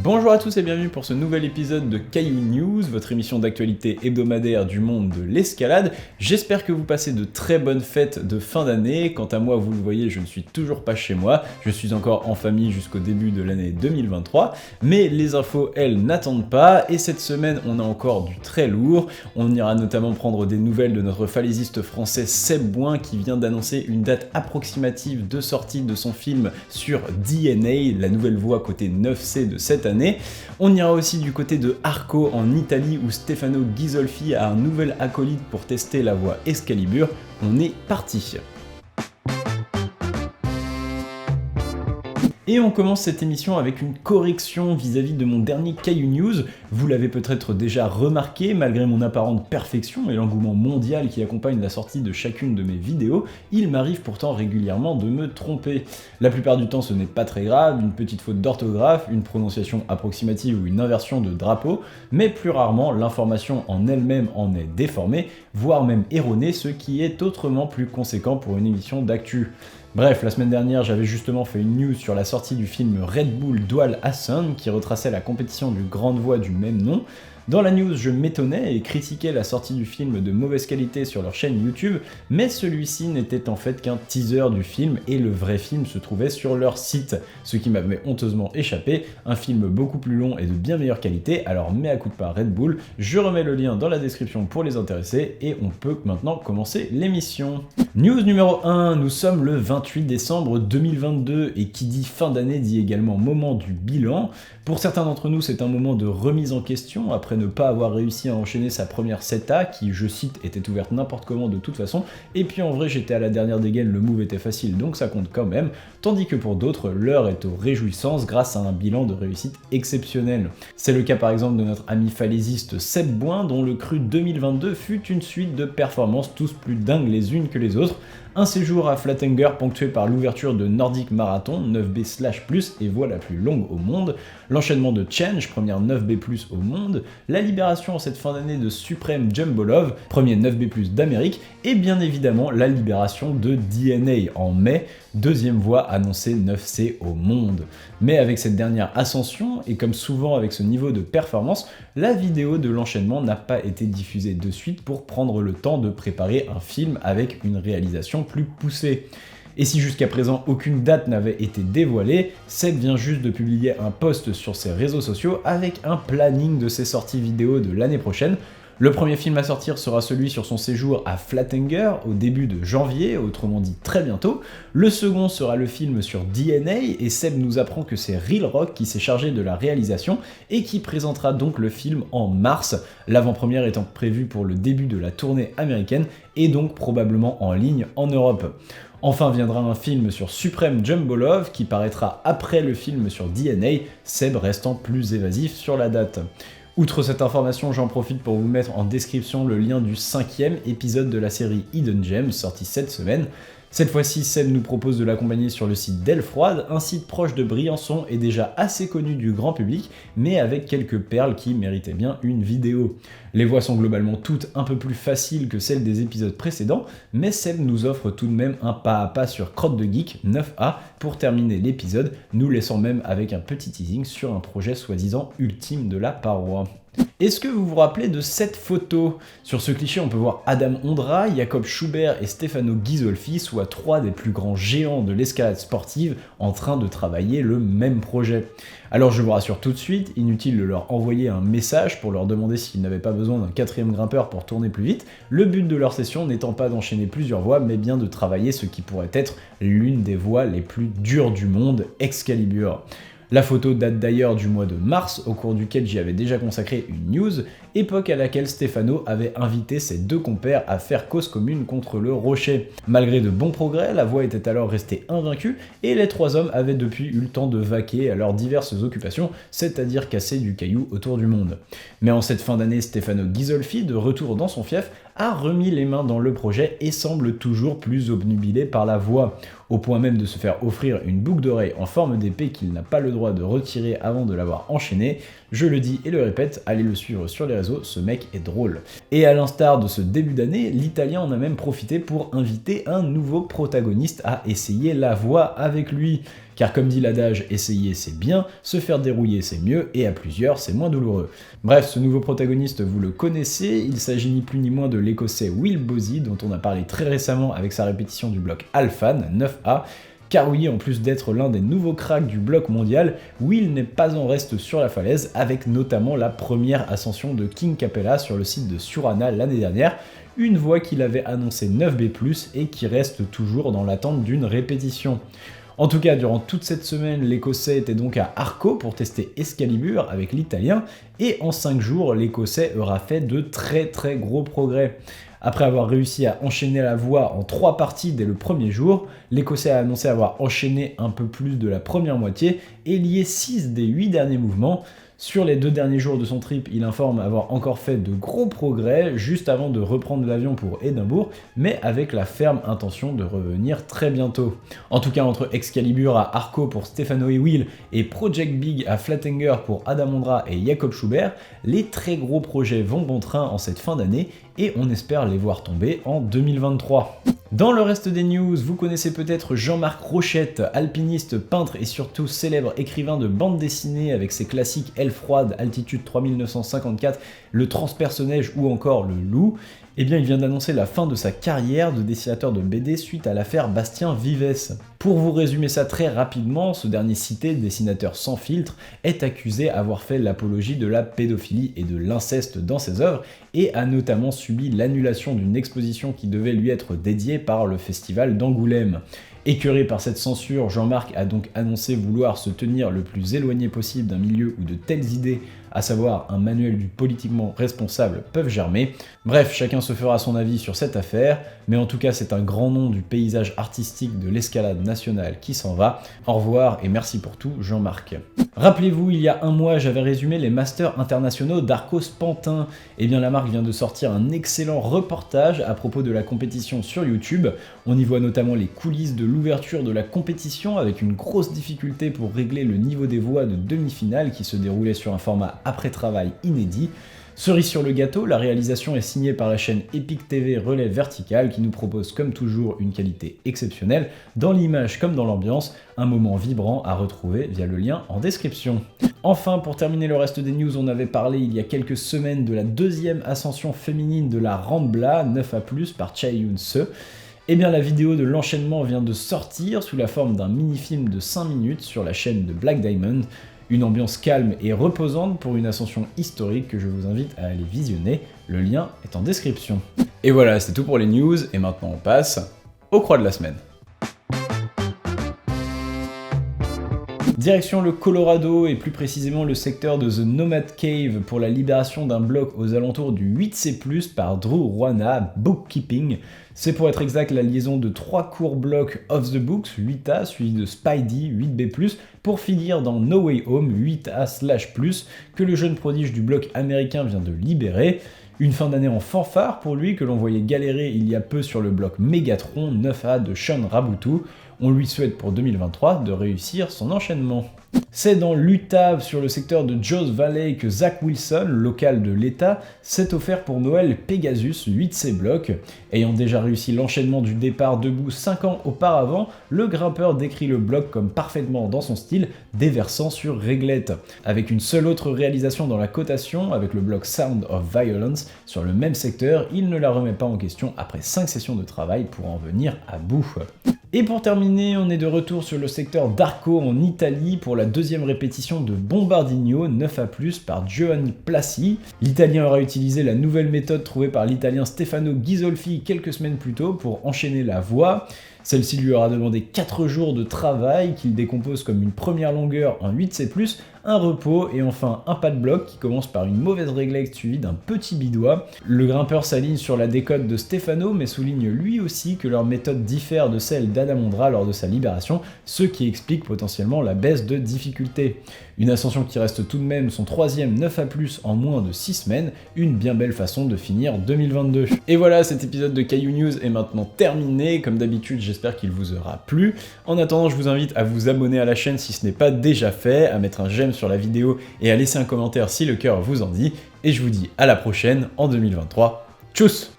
Bonjour à tous et bienvenue pour ce nouvel épisode de Caillou News, votre émission d'actualité hebdomadaire du monde de l'escalade. J'espère que vous passez de très bonnes fêtes de fin d'année. Quant à moi, vous le voyez, je ne suis toujours pas chez moi. Je suis encore en famille jusqu'au début de l'année 2023. Mais les infos, elles, n'attendent pas. Et cette semaine, on a encore du très lourd. On ira notamment prendre des nouvelles de notre falaisiste français Seb Bouin qui vient d'annoncer une date approximative de sortie de son film sur DNA, la nouvelle voie côté 9C de cette année. On ira aussi du côté de Arco en Italie où Stefano Ghisolfi a un nouvel acolyte pour tester la voie Excalibur. On est parti. Et on commence cette émission avec une correction vis-à-vis de mon dernier Caillou News. Vous l'avez peut-être déjà remarqué, malgré mon apparente perfection et l'engouement mondial qui accompagne la sortie de chacune de mes vidéos, il m'arrive pourtant régulièrement de me tromper. La plupart du temps ce n'est pas très grave, une petite faute d'orthographe, une prononciation approximative ou une inversion de drapeau, mais plus rarement l'information en elle-même en est déformée, voire même erronée, ce qui est autrement plus conséquent pour une émission d'actu. Bref, la semaine dernière, j'avais justement fait une news sur la sortie du film Red Bull Dual Ascent qui retraçait la compétition du grande voie du même nom. Dans la news, je m'étonnais et critiquais la sortie du film de mauvaise qualité sur leur chaîne YouTube, mais celui-ci n'était en fait qu'un teaser du film et le vrai film se trouvait sur leur site, ce qui m'avait honteusement échappé, un film beaucoup plus long et de bien meilleure qualité, alors mea culpa Red Bull, je remets le lien dans la description pour les intéressés et on peut maintenant commencer l'émission. News numéro 1, nous sommes le 28 décembre 2022 et qui dit fin d'année dit également moment du bilan. Pour certains d'entre nous, c'est un moment de remise en question après ne pas avoir réussi à enchaîner sa première 7A qui, je cite, était ouverte n'importe comment de toute façon, et puis en vrai j'étais à la dernière dégaine, le move était facile donc ça compte quand même, tandis que pour d'autres, l'heure est aux réjouissances grâce à un bilan de réussite exceptionnel. C'est le cas par exemple de notre ami falaisiste Seb Bouin dont le cru 2022 fut une suite de performances tous plus dingues les unes que les autres. Un séjour à Flatanger ponctué par l'ouverture de Nordic Marathon, 9B/+, et voie la plus longue au monde, l'enchaînement de Change, première 9B+, au monde, la libération en cette fin d'année de Supreme Jumbo Love, premier 9B+, d'Amérique, et bien évidemment la libération de DNA en mai, deuxième voie annoncée 9C au monde. Mais avec cette dernière ascension, et comme souvent avec ce niveau de performance, la vidéo de l'enchaînement n'a pas été diffusée de suite pour prendre le temps de préparer un film avec une réalisation plus poussée. Et si jusqu'à présent aucune date n'avait été dévoilée, Seb vient juste de publier un post sur ses réseaux sociaux avec un planning de ses sorties vidéo de l'année prochaine. Le premier film à sortir sera celui sur son séjour à Flatanger au début de janvier, autrement dit très bientôt. Le second sera le film sur DNA et Seb nous apprend que c'est Real Rock qui s'est chargé de la réalisation et qui présentera donc le film en mars, l'avant-première étant prévue pour le début de la tournée américaine et donc probablement en ligne en Europe. Enfin viendra un film sur Supreme Jumbo Love qui paraîtra après le film sur DNA, Seb restant plus évasif sur la date. Outre cette information, j'en profite pour vous mettre en description le lien du 5e épisode de la série Hidden Gems, sorti cette semaine. Cette fois-ci, Seb nous propose de l'accompagner sur le site d'Elfroide, un site proche de Briançon et déjà assez connu du grand public, mais avec quelques perles qui méritaient bien une vidéo. Les voies sont globalement toutes un peu plus faciles que celles des épisodes précédents, mais Seb nous offre tout de même un pas à pas sur Crotte de Geek 9A pour terminer l'épisode, nous laissant même avec un petit teasing sur un projet soi-disant ultime de la paroi. Est-ce que vous vous rappelez de cette photo? Sur ce cliché, on peut voir Adam Ondra, Jacob Schubert et Stefano Ghisolfi, soit trois des plus grands géants de l'escalade sportive en train de travailler le même projet. Alors je vous rassure tout de suite, inutile de leur envoyer un message pour leur demander s'ils n'avaient pas besoin d'un 4e grimpeur pour tourner plus vite, le but de leur session n'étant pas d'enchaîner plusieurs voies, mais bien de travailler ce qui pourrait être l'une des voies les plus dures du monde, Excalibur. La photo date d'ailleurs du mois de mars, au cours duquel j'y avais déjà consacré une news, époque à laquelle Stefano avait invité ses deux compères à faire cause commune contre le rocher. Malgré de bons progrès, la voie était alors restée invaincue et les trois hommes avaient depuis eu le temps de vaquer à leurs diverses occupations, c'est-à-dire casser du caillou autour du monde. Mais en cette fin d'année, Stefano Ghisolfi, de retour dans son fief, a remis les mains dans le projet et semble toujours plus obnubilé par la voie, au point même de se faire offrir une boucle d'oreille en forme d'épée qu'il n'a pas le droit de retirer avant de l'avoir enchaînée. Je le dis et le répète, allez le suivre sur les réseaux, ce mec est drôle. Et à l'instar de ce début d'année, l'Italien en a même profité pour inviter un nouveau protagoniste à essayer la voie avec lui. car comme dit l'adage, essayer c'est bien, se faire dérouiller c'est mieux, et à plusieurs c'est moins douloureux. Bref, ce nouveau protagoniste vous le connaissez, il s'agit ni plus ni moins de l'écossais Will Bosey, dont on a parlé très récemment avec sa répétition du bloc Alphan 9A, car oui, en plus d'être l'un des nouveaux cracks du bloc mondial, Will n'est pas en reste sur la falaise, avec notamment la première ascension de King Capella sur le site de Surana l'année dernière, une voie qu'il avait annoncée 9B+, et qui reste toujours dans l'attente d'une répétition. En tout cas, durant toute cette semaine, l'Écossais était donc à Arco pour tester Excalibur avec l'Italien, et en 5 jours, l'Écossais aura fait de très gros progrès. Après avoir réussi à enchaîner la voie en 3 parties dès le premier jour, l'Écossais a annoncé avoir enchaîné un peu plus de la première moitié et lié 6 des 8 derniers mouvements. Sur les 2 derniers jours de son trip, il informe avoir encore fait de gros progrès juste avant de reprendre l'avion pour Édimbourg, mais avec la ferme intention de revenir très bientôt. En tout cas, entre Excalibur à Arco pour Stefano et Will et Project Big à Flatanger pour Adam Ondra et Jakob Schubert, les très gros projets vont bon train en cette fin d'année et on espère les voir tomber en 2023. Dans le reste des news, vous connaissez peut-être Jean-Marc Rochette, alpiniste, peintre et surtout célèbre écrivain de bande dessinée avec ses classiques Aile froide, Altitude 3954, Le transperce-neige ou encore Le loup. Eh bien, il vient d'annoncer la fin de sa carrière de dessinateur de BD suite à l'affaire Bastien Vives. Pour vous résumer ça très rapidement, ce dernier cité, dessinateur sans filtre, est accusé d'avoir fait l'apologie de la pédophilie et de l'inceste dans ses œuvres et a notamment subi l'annulation d'une exposition qui devait lui être dédiée par le festival d'Angoulême. Écœuré par cette censure, Jean-Marc a donc annoncé vouloir se tenir le plus éloigné possible d'un milieu où de telles idées, à savoir un manuel du politiquement responsable, peuvent germer. Bref, chacun se fera son avis sur cette affaire, mais en tout cas c'est un grand nom du paysage artistique de l'escalade nationale qui s'en va. Au revoir et merci pour tout, Jean-Marc. Rappelez-vous, il y a un mois, j'avais résumé les Masters internationaux d'Arcos Pantin. Et bien la marque vient de sortir un excellent reportage à propos de la compétition sur YouTube. On y voit notamment les coulisses de l'ouverture de la compétition avec une grosse difficulté pour régler le niveau des voies de demi-finale qui se déroulait sur un format après-travail inédit. Cerise sur le gâteau, la réalisation est signée par la chaîne Epic TV Relais Vertical qui nous propose comme toujours une qualité exceptionnelle, dans l'image comme dans l'ambiance, un moment vibrant à retrouver via le lien en description. Enfin, pour terminer le reste des news, on avait parlé il y a quelques semaines de la deuxième ascension féminine de la Rambla 9A+, par Chae Yoon-se. Eh bien la vidéo de l'enchaînement vient de sortir sous la forme d'un mini-film de 5 minutes sur la chaîne de Black Diamond. Une ambiance calme et reposante pour une ascension historique que je vous invite à aller visionner, le lien est en description. Et voilà, c'est tout pour les news, et maintenant on passe aux croix de la semaine. Direction le Colorado et plus précisément le secteur de The Nomad Cave pour la libération d'un bloc aux alentours du 8C+, par Drew Ruana, Bookkeeping. C'est pour être exact la liaison de 3 courts blocs Off the Books 8A suivi de Spidey 8B+, pour finir dans No Way Home 8A/+, que le jeune prodige du bloc américain vient de libérer. Une fin d'année en fanfare pour lui que l'on voyait galérer il y a peu sur le bloc Megatron 9A de Sean Rabutu. On lui souhaite pour 2023 de réussir son enchaînement. C'est dans l'Utah, sur le secteur de Joes Valley, que Zach Wilson, local de l'État, s'est offert pour Noël Pegasus 8C bloc. Ayant déjà réussi l'enchaînement du départ debout 5 ans auparavant, le grimpeur décrit le bloc comme parfaitement dans son style, déversant sur réglette. Avec une seule autre réalisation dans la cotation, avec le bloc Sound of Violence, sur le même secteur, il ne la remet pas en question après 5 sessions de travail pour en venir à bout. Et pour terminer, on est de retour sur le secteur d'Arco en Italie pour la deuxième répétition de Bombardino 9A+, par Giovanni Plassi. L'Italien aura utilisé la nouvelle méthode trouvée par l'Italien Stefano Ghisolfi quelques semaines plus tôt pour enchaîner la voie. Celle-ci lui aura demandé 4 jours de travail qu'il décompose comme une première longueur en 8C+, un repos et enfin un pas de bloc qui commence par une mauvaise réglette suivie d'un petit bidois. Le grimpeur s'aligne sur la décote de Stefano mais souligne lui aussi que leur méthode diffère de celle d'Adam Ondra lors de sa libération, ce qui explique potentiellement la baisse de difficulté. Une ascension qui reste tout de même son 3e 9A+, en moins de 6 semaines, une bien belle façon de finir 2022. Et voilà, cet épisode de Caillou News est maintenant terminé. Comme d'habitude, j'espère qu'il vous aura plu. En attendant, je vous invite à vous abonner à la chaîne si ce n'est pas déjà fait, à mettre un j'aime sur la vidéo et à laisser un commentaire si le cœur vous en dit. Et je vous dis à la prochaine en 2023. Tchuss!